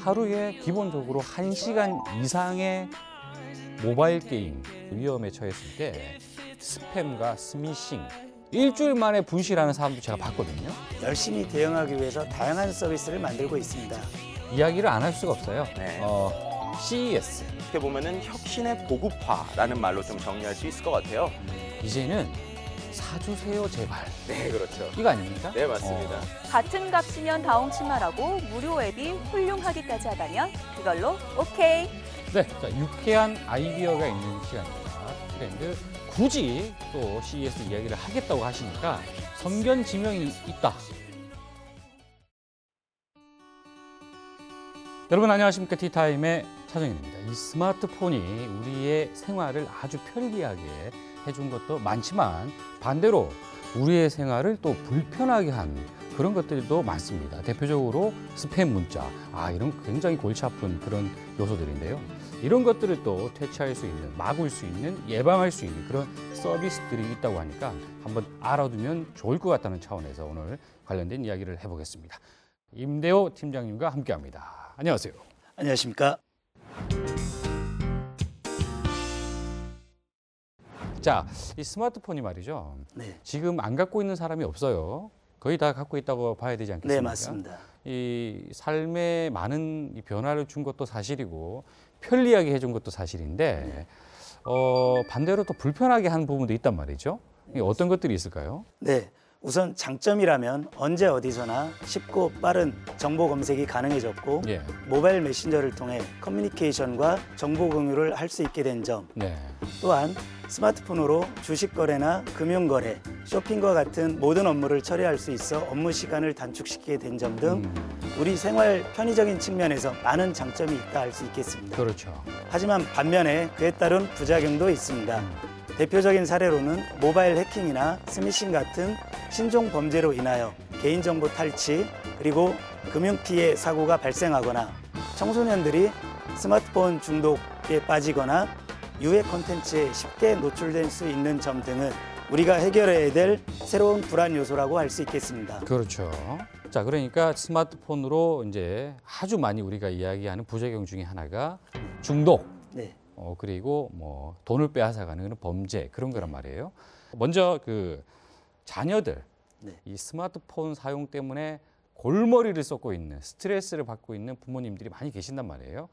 하루에 기본적으로 1시간 이상의 모바일 게임 위험에 처했을 때 스팸과 스미싱, 일주일 만에 분실하는 사람도 제가 봤거든요. 열심히 대응하기 위해서 다양한 서비스를 만들고 있습니다. 이야기를 안 할 수가 없어요. 네. CES. 어떻게 보면은 혁신의 보급화라는 말로 좀 정리할 수 있을 것 같아요. 이제는 사주세요 제발. 네, 그렇죠. 이거 아닙니까? 네, 맞습니다. 같은 값이면 다홍치마라고 무료 앱이 훌륭하기까지 하다면 그걸로 오케이. 네, 자, 유쾌한 아이디어가 있는 시간입니다. 트렌드. 굳이 또 CES 이야기를 하겠다고 하시니까 성견지명이 있다. 여러분 안녕하십니까? 티타임의 차정현입니다. 이 스마트폰이 우리의 생활을 아주 편리하게 해준 것도 많지만 반대로 우리의 생활을 또 불편하게 한 그런 것들도 많습니다. 대표적으로 스팸 문자, 이런 굉장히 골치 아픈 그런 요소들인데요. 이런 것들을 또 퇴치할 수 있는, 막을 수 있는, 예방할 수 있는 그런 서비스들이 있다고 하니까 한번 알아두면 좋을 것 같다는 차원에서 오늘 관련된 이야기를 해보겠습니다. 임대호 팀장님과 함께합니다. 안녕하세요. 안녕하십니까? 자, 이 스마트폰이 말이죠. 네. 지금 안 갖고 있는 사람이 없어요. 거의 다 갖고 있다고 봐야 되지 않겠습니까? 네, 맞습니다. 이 삶에 많은 이 변화를 준 것도 사실이고 편리하게 해준 것도 사실인데 반대로 또 불편하게 한 부분도 있단 말이죠. 어떤 것들이 있을까요? 네. 우선 장점이라면 언제 어디서나 쉽고 빠른 정보 검색이 가능해졌고 예. 모바일 메신저를 통해 커뮤니케이션과 정보 공유를 할 수 있게 된 점, 네. 또한 스마트폰으로 주식 거래나 금융 거래, 쇼핑과 같은 모든 업무를 처리할 수 있어 업무 시간을 단축시키게 된 점 등 우리 생활 편의적인 측면에서 많은 장점이 있다 할 수 있겠습니다. 그렇죠. 하지만 반면에 그에 따른 부작용도 있습니다. 대표적인 사례로는 모바일 해킹이나 스미싱 같은 신종 범죄로 인하여 개인정보 탈취, 그리고 금융피해 사고가 발생하거나 청소년들이 스마트폰 중독에 빠지거나 유해 콘텐츠에 쉽게 노출될 수 있는 점 등은 우리가 해결해야 될 새로운 불안 요소라고 할 수 있겠습니다. 그렇죠. 자, 그러니까 스마트폰으로 이제 아주 많이 우리가 이야기하는 부작용 중에 하나가 중독. 네. 그리고 뭐 돈을 빼앗아가는 그런 범죄 그런 거란 말이에요. 먼저 그 자녀들 네. 이 스마트폰 사용 때문에 골머리를 쏟고 있는 스트레스를 받고 있는 부모님들이 많이 계신단 말이에요.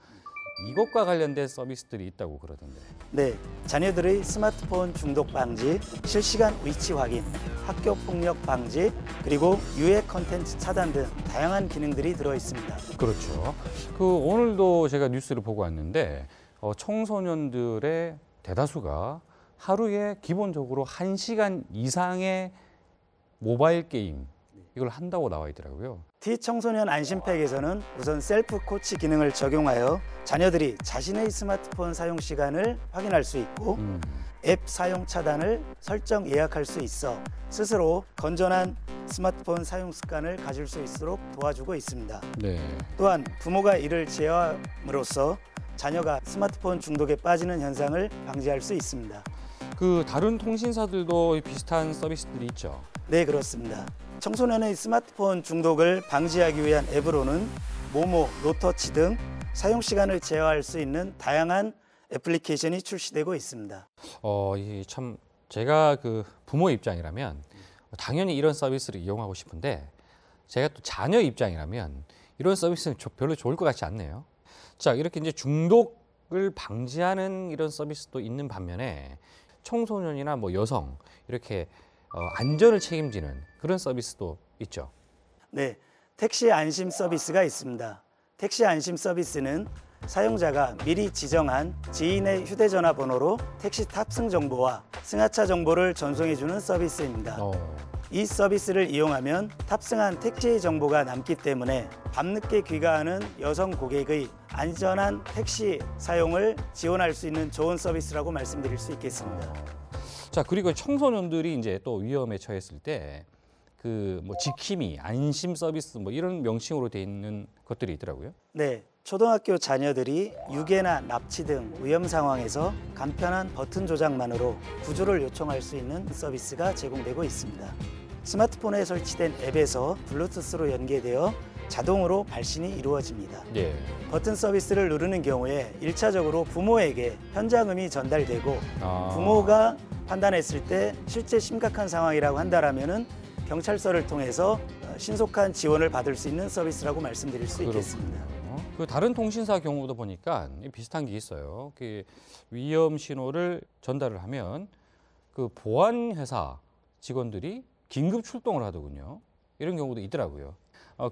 이것과 관련된 서비스들이 있다고 그러던데. 네, 자녀들의 스마트폰 중독 방지, 실시간 위치 확인, 학교 폭력 방지, 그리고 유해 콘텐츠 차단 등 다양한 기능들이 들어 있습니다. 그렇죠. 오늘도 제가 뉴스를 보고 왔는데 청소년들의 대다수가 하루에 기본적으로 1시간 이상의 모바일 게임 이걸 한다고 나와 있더라고요. T청소년 안심팩에서는 우선 셀프 코치 기능을 적용하여 자녀들이 자신의 스마트폰 사용 시간을 확인할 수 있고 앱 사용 차단을 설정 예약할 수 있어 스스로 건전한 스마트폰 사용 습관을 가질 수 있도록 도와주고 있습니다. 네. 또한 부모가 이를 제어함으로써 자녀가 스마트폰 중독에 빠지는 현상을 방지할 수 있습니다. 다른 통신사들도 비슷한 서비스들이 있죠. 네, 그렇습니다. 청소년의 스마트폰 중독을 방지하기 위한 앱으로는 모모, 노터치 등 사용 시간을 제어할 수 있는 다양한 애플리케이션이 출시되고 있습니다. 참 제가 부모 입장이라면 당연히 이런 서비스를 이용하고 싶은데 제가 또 자녀 입장이라면 이런 서비스는 별로 좋을 것 같지 않네요. 자, 이렇게 이제 중독을 방지하는 이런 서비스도 있는 반면에 청소년이나 뭐 여성 이렇게 안전을 책임지는 그런 서비스도 있죠. 네, 택시 안심 서비스가 있습니다. 택시 안심 서비스는 사용자가 미리 지정한 지인의 휴대전화 번호로 택시 탑승 정보와 승하차 정보를 전송해주는 서비스입니다. 이 서비스를 이용하면 탑승한 택시의 정보가 남기 때문에 밤늦게 귀가하는 여성 고객의 안전한 택시 사용을 지원할 수 있는 좋은 서비스라고 말씀드릴 수 있겠습니다. 자, 그리고 청소년들이 이제 또 위험에 처했을 때 뭐 지킴이, 안심 서비스 뭐 이런 명칭으로 돼 있는 것들이 있더라고요. 네, 초등학교 자녀들이 유괴나 납치 등 위험 상황에서 간편한 버튼 조작만으로 구조를 요청할 수 있는 서비스가 제공되고 있습니다. 스마트폰에 설치된 앱에서 블루투스로 연계되어 자동으로 발신이 이루어집니다. 예. 버튼 서비스를 누르는 경우에 1차적으로 부모에게 현장음이 전달되고 부모가 판단했을 때 실제 심각한 상황이라고 한다라면은 경찰서를 통해서 신속한 지원을 받을 수 있는 서비스라고 말씀드릴 수 있겠습니다. 그 다른 통신사 경우도 보니까 비슷한 게 있어요. 그 위험 신호를 전달을 하면 그 보안 회사 직원들이 긴급 출동을 하더군요. 이런 경우도 있더라고요.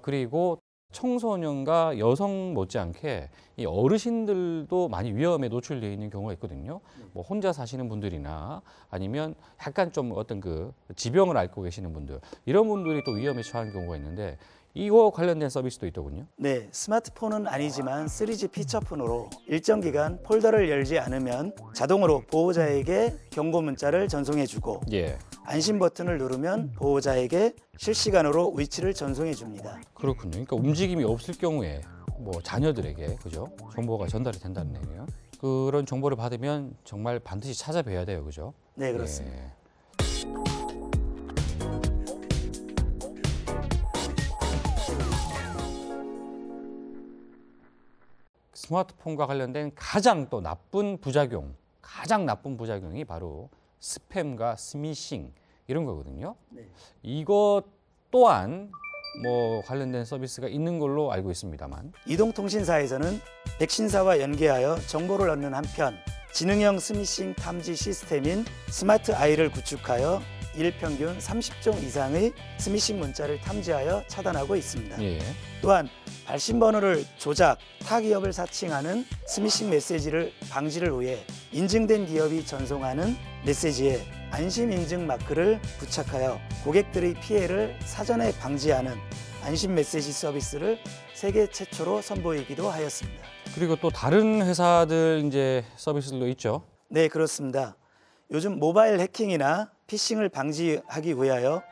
그리고 청소년과 여성 못지않게 이 어르신들도 많이 위험에 노출되어 있는 경우가 있거든요. 뭐 혼자 사시는 분들이나 아니면 약간 좀 어떤 그 지병을 앓고 계시는 분들, 이런 분들이 또 위험에 처하는 경우가 있는데 이거 관련된 서비스도 있더군요. 네, 스마트폰은 아니지만 3G 피처폰으로 일정 기간 폴더를 열지 않으면 자동으로 보호자에게 경고 문자를 전송해주고 예. 안심 버튼을 누르면 보호자에게 실시간으로 위치를 전송해 줍니다. 그렇군요. 그러니까 움직임이 없을 경우에 뭐 자녀들에게 그죠? 정보가 전달이 된다는 얘기예요. 그런 정보를 받으면 정말 반드시 찾아뵈야 돼요, 그죠? 네, 그렇습니다. 예. 스마트폰과 관련된 가장 나쁜 부작용이 바로 스팸과 스미싱 이런 거거든요. 네. 이것 또한 뭐 관련된 서비스가 있는 걸로 알고 있습니다만. 이동통신사에서는 백신사와 연계하여 정보를 얻는 한편 지능형 스미싱 탐지 시스템인 스마트 아이를 구축하여 일평균 30종 이상의 스미싱 문자를 탐지하여 차단하고 있습니다. 예. 또한 발신번호를 조작, 타 기업을 사칭하는 스미싱 메시지를 방지를 위해 인증된 기업이 전송하는 메시지에 안심 인증 마크를 부착하여 고객들의 피해를 사전에 방지하는 안심 메시지 서비스를 세계 최초로 선보이기도 하였습니다. 그리고 또 다른 회사들 이제 서비스들도 있죠. 네, 그렇습니다. 요즘 모바일 해킹이나 피싱을 방지하기 위하여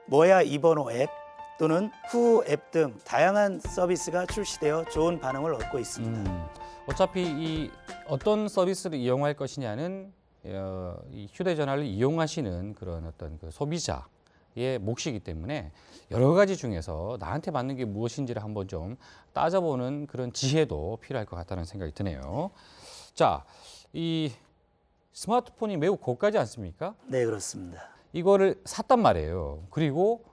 뭐야 이번호 앱 또는 후 앱 등 다양한 서비스가 출시되어 좋은 반응을 얻고 있습니다. 어차피 이 어떤 서비스를 이용할 것이냐는 이 휴대전화를 이용하시는 그런 어떤 그 소비자의 몫이기 때문에 여러 가지 중에서 나한테 맞는 게 무엇인지를 한번 좀 따져보는 그런 지혜도 필요할 것 같다는 생각이 드네요. 자, 이 스마트폰이 매우 고가지 않습니까? 네, 그렇습니다. 이거를 샀단 말이에요. 그리고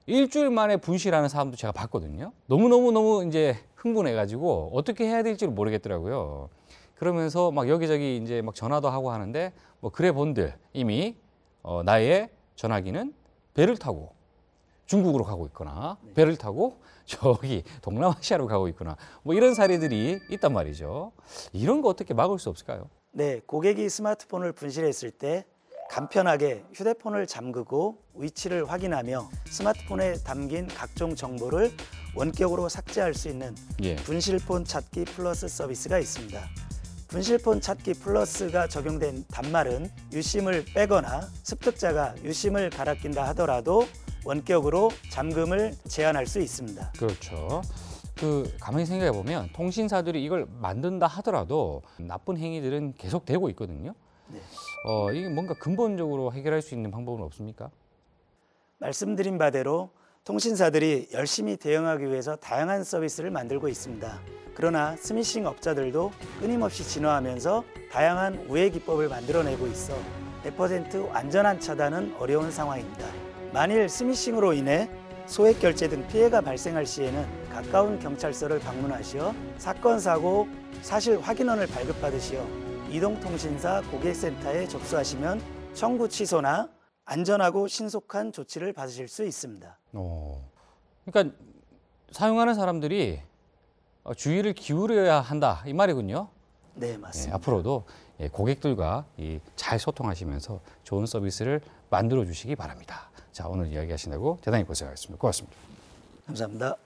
일주일 만에 분실하는 사람도 제가 봤거든요. 너무 이제 흥분해가지고 어떻게 해야 될지를 모르겠더라고요. 그러면서 막 여기저기 이제 막 전화도 하고 하는데 뭐 그래 본들 이미 나의 전화기는 배를 타고 중국으로 가고 있거나 배를 타고 저기 동남아시아로 가고 있거나 뭐 이런 사례들이 있단 말이죠. 이런 거 어떻게 막을 수 없을까요? 네, 고객이 스마트폰을 분실했을 때 간편하게 휴대폰을 잠그고 위치를 확인하며 스마트폰에 담긴 각종 정보를 원격으로 삭제할 수 있는 예. 분실폰 찾기 플러스 서비스가 있습니다. 분실폰 찾기 플러스가 적용된 단말은 유심을 빼거나 습득자가 유심을 갈아 낀다 하더라도 원격으로 잠금을 제한할 수 있습니다. 그렇죠. 가만히 생각해 보면 통신사들이 이걸 만든다 하더라도 나쁜 행위들은 계속 되고 있거든요. 네. 이게 뭔가 근본적으로 해결할 수 있는 방법은 없습니까? 말씀드린 바대로 통신사들이 열심히 대응하기 위해서 다양한 서비스를 만들고 있습니다. 그러나 스미싱 업자들도 끊임없이 진화하면서 다양한 우회 기법을 만들어내고 있어 100% 완전한 차단은 어려운 상황입니다. 만일 스미싱으로 인해 소액 결제 등 피해가 발생할 시에는 가까운 경찰서를 방문하시어 사건, 사고, 사실 확인원을 발급받으시어 이동통신사 고객센터에 접수하시면 청구 취소나 안전하고 신속한 조치를 받으실 수 있습니다. 그러니까 사용하는 사람들이 주의를 기울여야 한다 이 말이군요. 네, 맞습니다. 앞으로도 고객들과 잘 소통하시면서 좋은 서비스를 만들어 주시기 바랍니다. 자, 오늘 이야기하신다고 대단히 고생하셨습니다. 고맙습니다. 감사합니다.